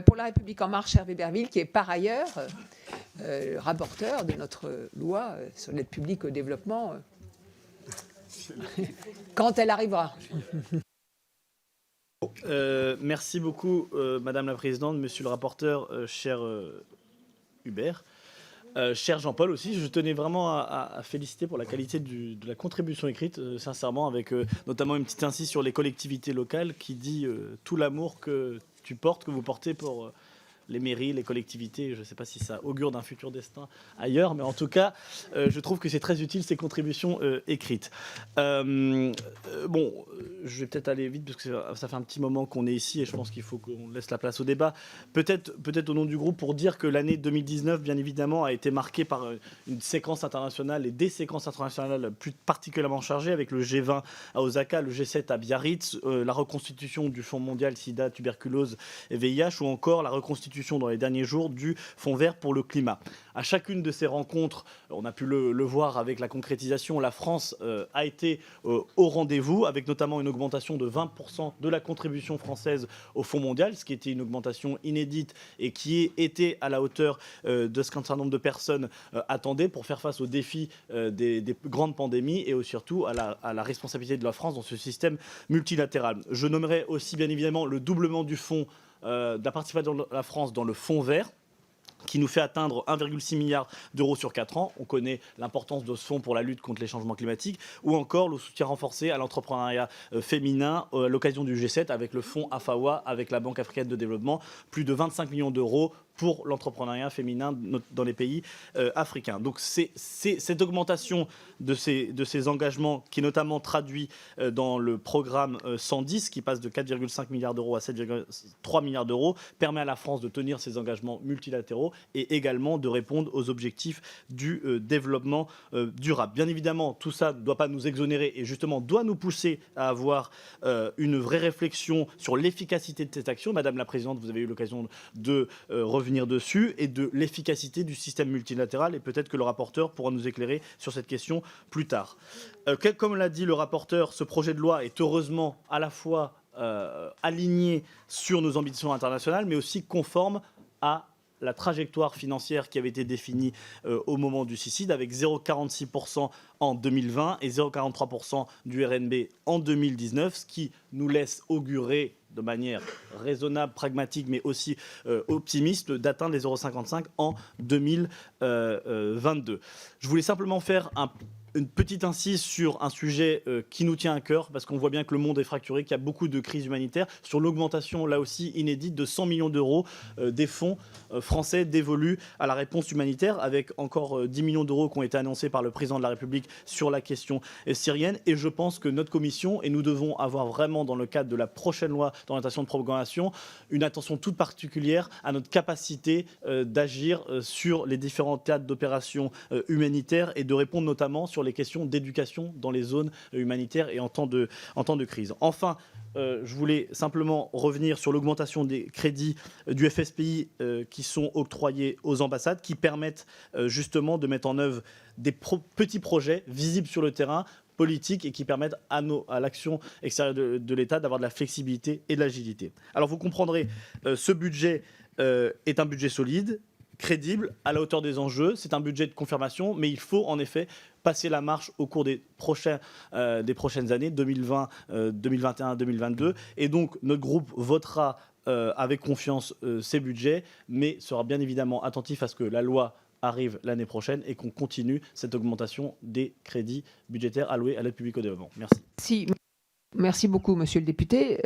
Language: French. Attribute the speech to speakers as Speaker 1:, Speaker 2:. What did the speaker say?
Speaker 1: pour La République En Marche, Hervé Berville, qui est par ailleurs rapporteur de notre loi sur l'aide publique au développement, quand elle arrivera.
Speaker 2: Merci beaucoup, Madame la Présidente, Monsieur le rapporteur, cher Hubert. Cher Jean-Paul aussi, je tenais vraiment à féliciter pour la qualité de la contribution écrite, sincèrement, avec notamment une petite incise sur les collectivités locales qui dit tout l'amour que tu portes, que vous portez pour les mairies, les collectivités. Je ne sais pas si ça augure d'un futur destin ailleurs, mais en tout cas, je trouve que c'est très utile ces contributions écrites. Bon, je vais peut-être aller vite parce que ça fait un petit moment qu'on est ici et je pense qu'il faut qu'on laisse la place au débat. Peut-être au nom du groupe pour dire que l'année 2019, bien évidemment, a été marquée par une séquence internationale et des séquences internationales plus particulièrement chargées avec le G20 à Osaka, le G7 à Biarritz, la reconstitution du Fonds mondial SIDA, tuberculose et VIH ou encore la reconstitution dans les derniers jours du Fonds vert pour le climat. À chacune de ces rencontres, on a pu le voir avec la concrétisation, la France a été au rendez-vous, avec notamment une augmentation de 20% de la contribution française au Fonds mondial, ce qui était une augmentation inédite et qui était à la hauteur de ce qu'un certain nombre de personnes attendaient pour faire face aux défis des grandes pandémies et surtout à la responsabilité de la France dans ce système multilatéral. Je nommerai aussi bien évidemment le doublement du fonds de la participation de la France dans le Fonds vert, qui nous fait atteindre 1,6 milliard d'euros sur 4 ans. On connaît l'importance de ce fonds pour la lutte contre les changements climatiques, ou encore le soutien renforcé à l'entrepreneuriat féminin à l'occasion du G7 avec le fonds AFAWA, avec la Banque africaine de développement, plus de 25 millions d'euros pour l'entrepreneuriat féminin dans les pays africains. Donc c'est cette augmentation de ces engagements qui est notamment traduit dans le programme 110 qui passe de 4,5 milliards d'euros à 7,3 milliards d'euros permet à la France de tenir ses engagements multilatéraux et également de répondre aux objectifs du développement durable. Bien évidemment, tout ça ne doit pas nous exonérer et justement doit nous pousser à avoir une vraie réflexion sur l'efficacité de cette action. Madame la Présidente, vous avez eu l'occasion de revenir dessus et de l'efficacité du système multilatéral et peut-être que le rapporteur pourra nous éclairer sur cette question plus tard. Comme l'a dit le rapporteur, ce projet de loi est heureusement à la fois aligné sur nos ambitions internationales mais aussi conforme à la trajectoire financière qui avait été définie au moment du CICID avec 0,46% en 2020 et 0,43% du RNB en 2019, ce qui nous laisse augurer de manière raisonnable, pragmatique, mais aussi optimiste, d'atteindre les 0,55 en 2022. Je voulais simplement faire une petite incise sur un sujet qui nous tient à cœur, parce qu'on voit bien que le monde est fracturé, qu'il y a beaucoup de crises humanitaires, sur l'augmentation, là aussi inédite, de 100 millions d'euros des fonds français dévolus à la réponse humanitaire, avec encore 10 millions d'euros qui ont été annoncés par le président de la République sur la question syrienne. Et je pense que notre commission, et nous devons avoir vraiment dans le cadre de la prochaine loi d'orientation de programmation, une attention toute particulière à notre capacité d'agir sur les différents théâtres d'opérations humanitaires et de répondre notamment sur les questions d'éducation dans les zones humanitaires et en temps de crise. Enfin, je voulais simplement revenir sur l'augmentation des crédits du FSPI qui sont octroyés aux ambassades, qui permettent justement de mettre en œuvre des petits projets visibles sur le terrain, politiques, et qui permettent à l'action extérieure de l'État d'avoir de la flexibilité et de l'agilité. Alors vous comprendrez, ce budget est un budget solide, crédible, à la hauteur des enjeux. C'est un budget de confirmation, mais il faut en effet passer la marche au cours des prochaines années, 2020, 2021, 2022. Et donc, notre groupe votera avec confiance ces budgets, mais sera bien évidemment attentif à ce que la loi arrive l'année prochaine et qu'on continue cette augmentation des crédits budgétaires alloués à l'aide publique au développement. Merci.
Speaker 1: Merci beaucoup, monsieur le député.